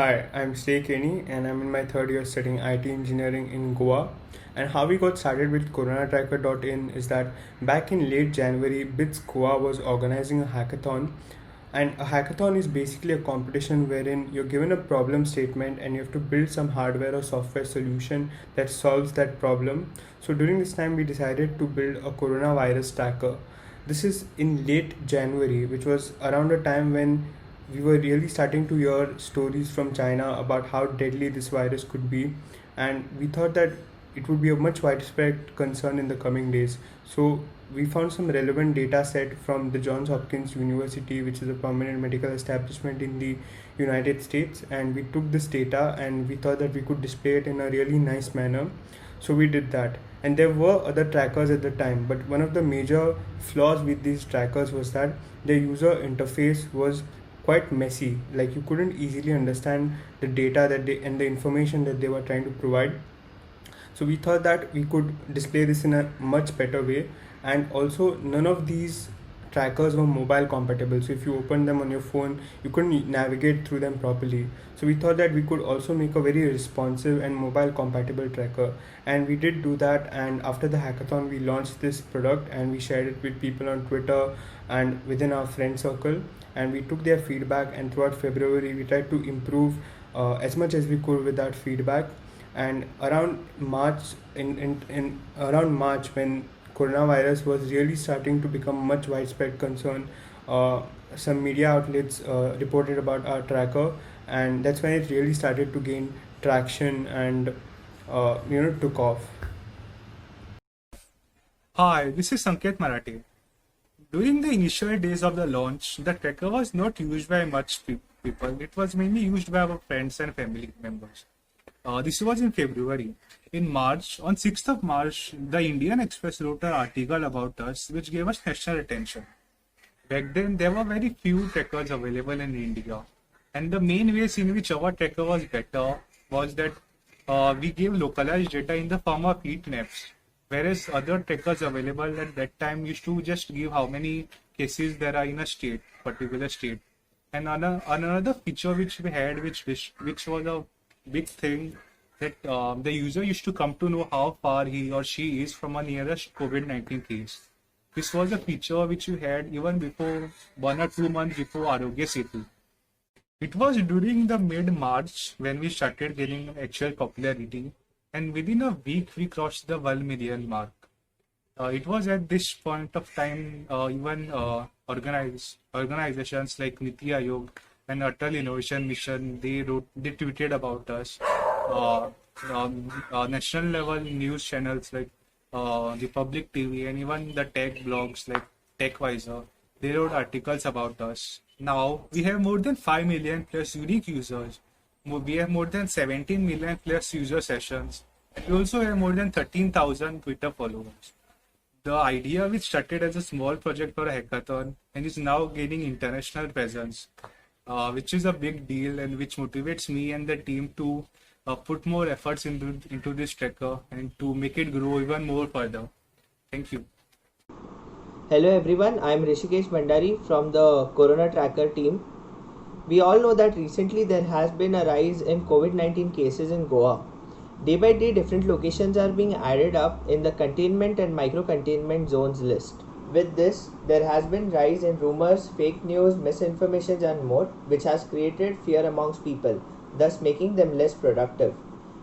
Hi, I'm Stay Kenny and I'm in my third year studying IT engineering in Goa. And how we got started with Coronatracker.in is that back in late January, BITS Goa was organizing a hackathon. And a hackathon is basically a competition wherein you're given a problem statement and you have to build some hardware or software solution that solves that problem. So during this time, we decided to build a coronavirus tracker. This is in late January, which was around a time when we were really starting to hear stories from China about how deadly this virus could be, and we thought that it would be a much widespread concern in the coming days. So we found some relevant data set from the Johns Hopkins University, which is a prominent medical establishment in the United States, and we took this data and we thought that we could display it in a really nice manner. So we did that. And there were other trackers at the time, but one of the major flaws with these trackers was that their user interface was quite messy. Like you couldn't easily understand the data that they and the information that they were trying to provide. So we thought that we could display this in a much better way, and also none of these trackers were mobile compatible. So if you open them on your phone, you couldn't navigate through them properly. So we thought that we could also make a very responsive and mobile compatible tracker, and we did do that. And after the hackathon, we launched this product and we shared it with people on Twitter and within our friend circle, and we took their feedback, and throughout February we tried to improve as much as we could with that feedback. And around March, in around March, when coronavirus was really starting to become much widespread concern, uh, some media outlets reported about our tracker, and that's when it really started to gain traction and took off. Hi, this is Sanket Marathi. During the initial days of the launch, the tracker was not used by much people. It was mainly used by our friends and family members. This was in February. In March, on 6th of March, the Indian Express wrote an article about us which gave us national attention. Back then, there were very few trackers available in India. And the main ways in which our tracker was better was that we gave localized data in the form of heat maps, whereas other trackers available at that time used to just give how many cases there are in a state, particular state. And another feature which we had, which was a big thing, that the user used to come to know how far he or she is from a nearest COVID-19 case. This was a feature which we had even before 1 or 2 months before Arogya Setu. It was during the mid-March when we started gaining actual popularity, and within a week we crossed the 1 million mark. It was at this point of time even organizations like Niti Aayog and Atal Innovation Mission, they tweeted about us. Uh, National level news channels like the Public TV and even the tech blogs like TechVisor, they wrote articles about us. Now we have more than 5 million plus unique users. We have more than 17 million plus user sessions. We also have more than 13,000 Twitter followers. The idea, which started as a small project for a hackathon and is now gaining international presence, which is a big deal and which motivates me and the team to put more efforts into this tracker and to make it grow even more further. Thank you. Hello everyone, I am Rishikesh Bandari from the Corona Tracker team. We all know that recently there has been a rise in COVID-19 cases in Goa. Day by day, different locations are being added up in the containment and micro-containment zones list. With this, there has been rise in rumors, fake news, misinformation and more, which has created fear amongst people, thus making them less productive,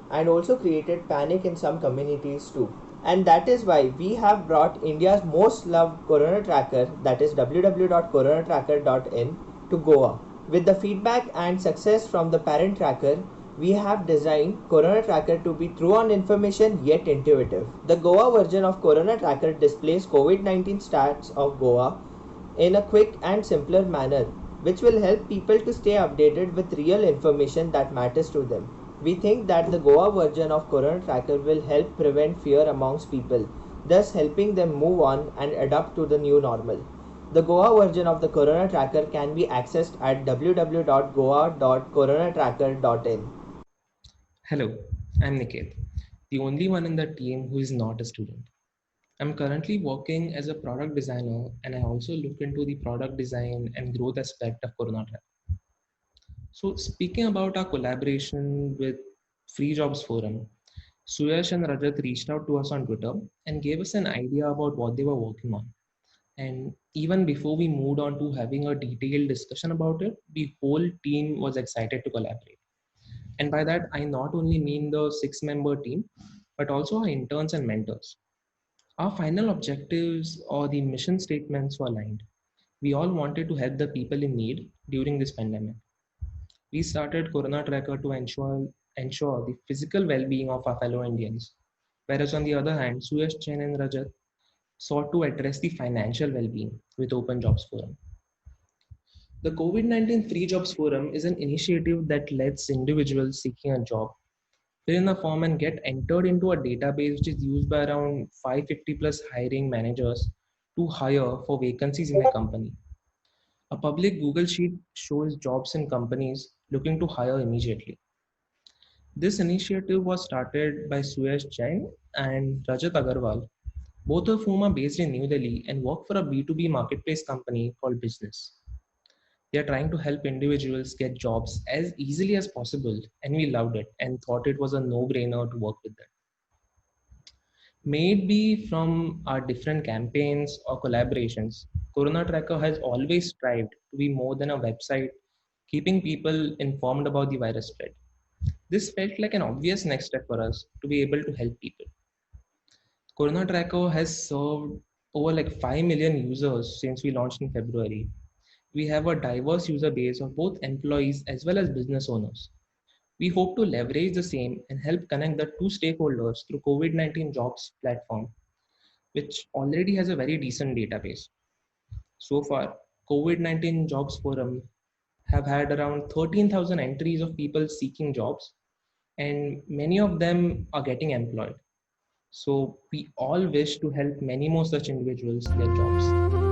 and also created panic in some communities too. And that is why we have brought India's most loved Corona Tracker, that is www.coronatracker.in, to Goa. With the feedback and success from the parent tracker, we have designed Corona Tracker to be true on information yet intuitive. The Goa version of Corona Tracker displays COVID-19 stats of Goa in a quick and simpler manner, which will help people to stay updated with real information that matters to them. We think that the Goa version of Corona Tracker will help prevent fear amongst people, thus helping them move on and adapt to the new normal. The Goa version of the Corona Tracker can be accessed at www.goa.coronatracker.in. Hello, I'm Niket, the only one in the team who is not a student. I'm currently working as a product designer and I also look into the product design and growth aspect of Coronatracker. So speaking about our collaboration with Free Jobs Forum, Suyash and Rajat reached out to us on Twitter and gave us an idea about what they were working on. And even before we moved on to having a detailed discussion about it, the whole team was excited to collaborate. And by that, I not only mean the 6 member team, but also our interns and mentors. Our final objectives or the mission statements were aligned. We all wanted to help the people in need during this pandemic. We started Coronatracker to ensure the physical well-being of our fellow Indians, whereas on the other hand, Suyash Chen and Rajat sought to address the financial well-being with Open Jobs Forum. The COVID-19 Free Jobs Forum is an initiative that lets individuals seeking a job fill in a form and get entered into a database which is used by around 550 plus hiring managers to hire for vacancies in their company. A public Google Sheet shows jobs in companies looking to hire immediately. This initiative was started by Suyash Jain and Rajat Agarwal, both of whom are based in New Delhi and work for a B2B marketplace company called Business. They are trying to help individuals get jobs as easily as possible, and we loved it and thought it was a no brainer to work with them. May it be from our different campaigns or collaborations, Corona Tracker has always strived to be more than a website, keeping people informed about the virus spread. This felt like an obvious next step for us to be able to help people. Corona Tracker has served over like 5 million users since we launched in February. We have a diverse user base of both employees as well as business owners. We hope to leverage the same and help connect the two stakeholders through COVID-19 jobs platform, which already has a very decent database. So far, COVID-19 jobs forum have had around 13,000 entries of people seeking jobs, and many of them are getting employed. So we all wish to help many more such individuals get jobs.